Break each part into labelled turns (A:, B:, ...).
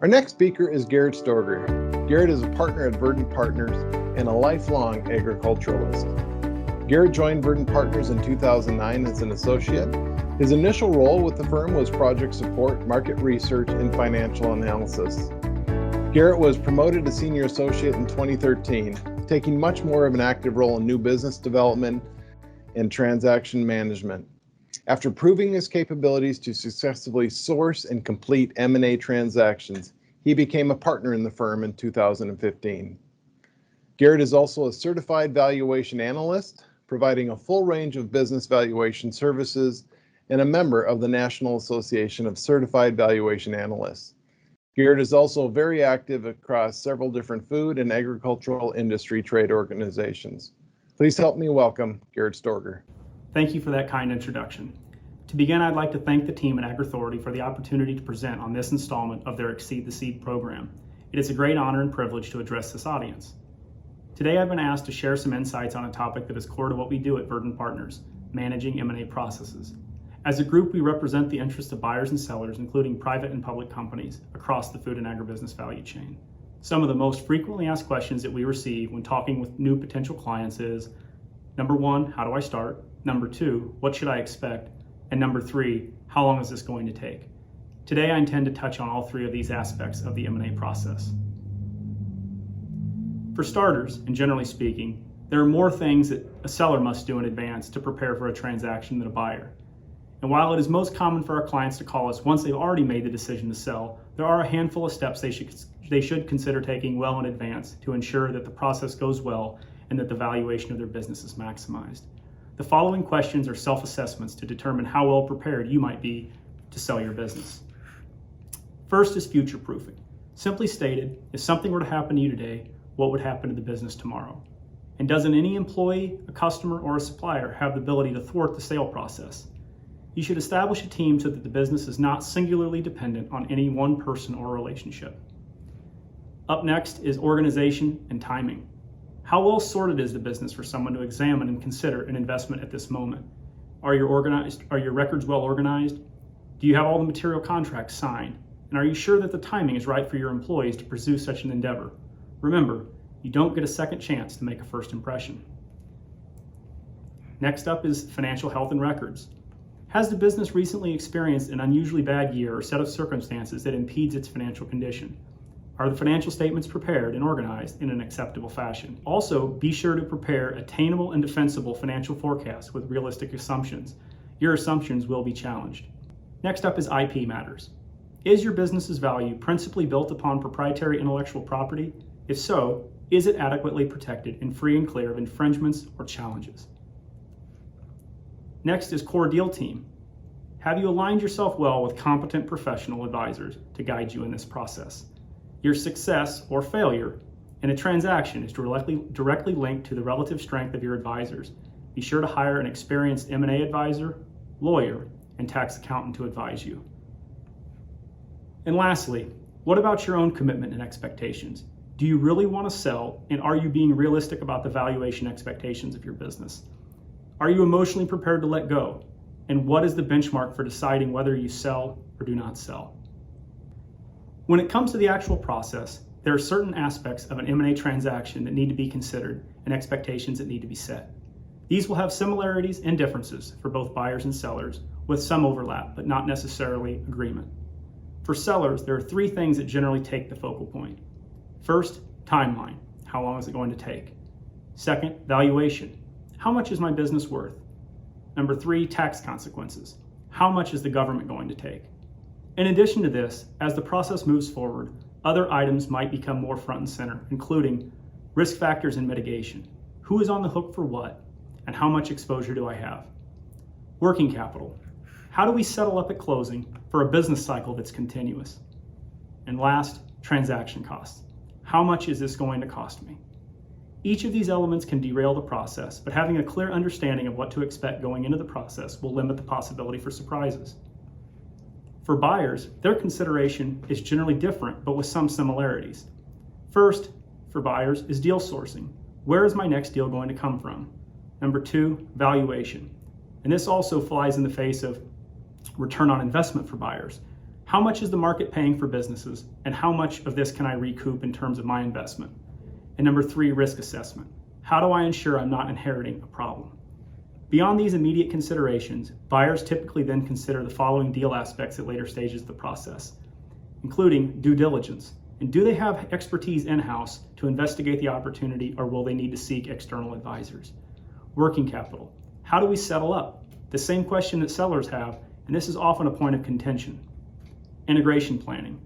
A: Our next speaker is Garrett Stoerger. Garrett is a partner at Verdant Partners and a lifelong agriculturalist. Garrett joined Verdant Partners in 2009 as an associate. His initial role with the firm was project support, market research, and financial analysis. Garrett was promoted to senior associate in 2013, taking much more of an active role in new business development and transaction management. After proving his capabilities to successfully source and complete M&A transactions, he became a partner in the firm in 2015. Garrett is also a certified valuation analyst, providing a full range of business valuation services and a member of the National Association of Certified Valuation Analysts. Garrett is also very active across several different food and agricultural industry trade organizations. Please help me welcome Garrett Stoerger.
B: Thank you for that kind introduction. To begin, I'd like to thank the team at AgAuthority for the opportunity to present on this installment of their Exceed the Seed program. It is a great honor and privilege to address this audience. Today, I've been asked to share some insights on a topic that is core to what we do at Verdant Partners, managing M&A processes. As a group, we represent the interests of buyers and sellers, including private and public companies, across the food and agribusiness value chain. Some of the most frequently asked questions that we receive when talking with new potential clients is, number one, how do I start? Number two, what should I expect? And number three, how long is this going to take? Today, I intend to touch on all three of these aspects of the M&A process. For starters, and generally speaking, there are more things that a seller must do in advance to prepare for a transaction than a buyer. And while it is most common for our clients to call us once they've already made the decision to sell, there are a handful of steps they should consider taking well in advance to ensure that the process goes well and that the valuation of their business is maximized. The following questions are self-assessments to determine how well prepared you might be to sell your business. First is future-proofing. Simply stated, if something were to happen to you today, what would happen to the business tomorrow? And doesn't any employee, a customer, or a supplier have the ability to thwart the sale process? You should establish a team so that the business is not singularly dependent on any one person or relationship. Up next is organization and timing. How well sorted is the business for someone to examine and consider an investment at this moment? Are your records well organized? Do you have all the material contracts signed? And are you sure that the timing is right for your employees to pursue such an endeavor? Remember, you don't get a second chance to make a first impression. Next up is financial health and records. Has the business recently experienced an unusually bad year or set of circumstances that impedes its financial condition? Are the financial statements prepared and organized in an acceptable fashion? Also, be sure to prepare attainable and defensible financial forecasts with realistic assumptions. Your assumptions will be challenged. Next up is IP matters. Is your business's value principally built upon proprietary intellectual property? If so, is it adequately protected and free and clear of infringements or challenges? Next is core deal team. Have you aligned yourself well with competent professional advisors to guide you in this process? Your success or failure in a transaction is directly linked to the relative strength of your advisors. Be sure to hire an experienced M&A advisor, lawyer, and tax accountant to advise you. And lastly, what about your own commitment and expectations? Do you really want to sell, and are you being realistic about the valuation expectations of your business? Are you emotionally prepared to let go? And what is the benchmark for deciding whether you sell or do not sell? When it comes to the actual process, there are certain aspects of an M&A transaction that need to be considered and expectations that need to be set. These will have similarities and differences for both buyers and sellers, with some overlap, but not necessarily agreement. For sellers, there are three things that generally take the focal point. First, timeline. How long is it going to take? Second, valuation. How much is my business worth? Number three, tax consequences. How much is the government going to take? In addition to this, as the process moves forward, other items might become more front and center, including risk factors and mitigation. Who is on the hook for what, and how much exposure do I have? Working capital. How do we settle up at closing for a business cycle that's continuous? And last, transaction costs. How much is this going to cost me? Each of these elements can derail the process, but having a clear understanding of what to expect going into the process will limit the possibility for surprises. For buyers, their consideration is generally different, but with some similarities. First, for buyers, is deal sourcing. Where is my next deal going to come from? Number two, valuation. And this also flies in the face of return on investment for buyers. How much is the market paying for businesses, and how much of this can I recoup in terms of my investment? And number 3, risk assessment. How do I ensure I'm not inheriting a problem? Beyond these immediate considerations, buyers typically then consider the following deal aspects at later stages of the process, including due diligence. And do they have expertise in-house to investigate the opportunity, or will they need to seek external advisors? Working capital. How do we settle up? The same question that sellers have, and this is often a point of contention. Integration planning.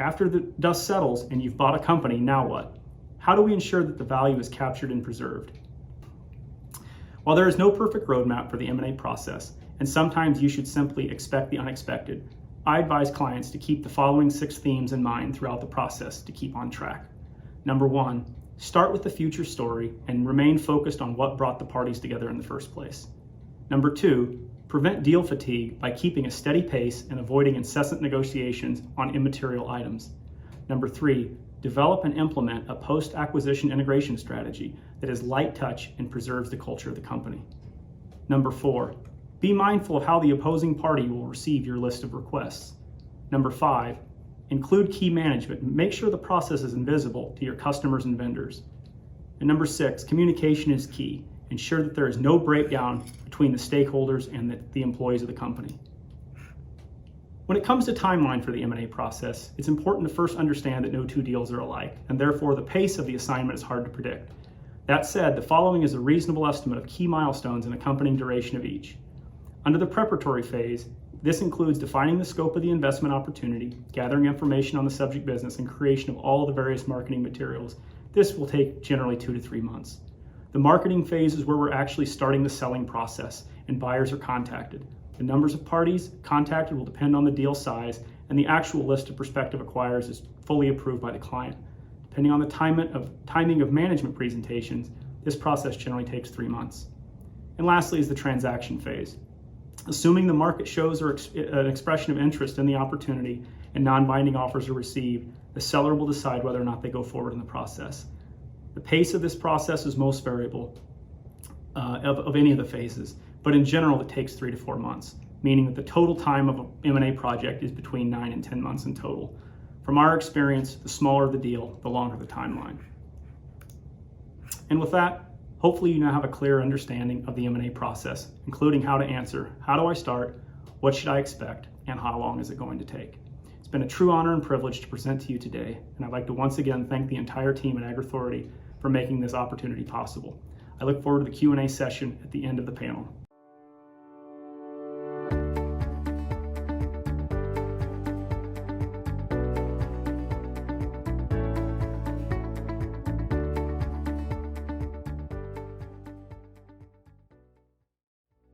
B: After the dust settles and you've bought a company, now what? How do we ensure that the value is captured and preserved? While there is no perfect roadmap for the M&A process, and sometimes you should simply expect the unexpected, I advise clients to keep the following 6 themes in mind throughout the process to keep on track. Number 1, start with the future story and remain focused on what brought the parties together in the first place. Number 2, prevent deal fatigue by keeping a steady pace and avoiding incessant negotiations on immaterial items. Number 3, develop and implement a post-acquisition integration strategy that is light touch and preserves the culture of the company. Number 4, be mindful of how the opposing party will receive your list of requests. Number 5, include key management and make sure the process is invisible to your customers and vendors. And number 6, communication is key. Ensure that there is no breakdown between the stakeholders and the employees of the company. When it comes to timeline for the M&A process, it's important to first understand that no 2 deals are alike, and therefore the pace of the assignment is hard to predict. That said, the following is a reasonable estimate of key milestones and accompanying duration of each. Under the preparatory phase, this includes defining the scope of the investment opportunity, gathering information on the subject business, and creation of all the various marketing materials. This will take generally 2 to 3 months. The marketing phase is where we're actually starting the selling process and buyers are contacted. The numbers of parties contacted will depend on the deal size, and the actual list of prospective acquirers is fully approved by the client. Depending on the timing of management presentations, this process generally takes 3 months. And lastly is the transaction phase. Assuming the market shows an expression of interest in the opportunity and non-binding offers are received, the seller will decide whether or not they go forward in the process. The pace of this process is most variable of any of the phases, but in general it takes 3 to 4 months, meaning that the total time of an M&A project is between 9 and 10 months in total. From our experience, the smaller the deal, the longer the timeline. And with that, hopefully you now have a clear understanding of the M&A process, including how to answer, how do I start, what should I expect, and how long is it going to take? It's been a true honor and privilege to present to you today, and I'd like to once again thank the entire team at AgriAuthority for making this opportunity possible. I look forward to the Q&A session at the end of the panel.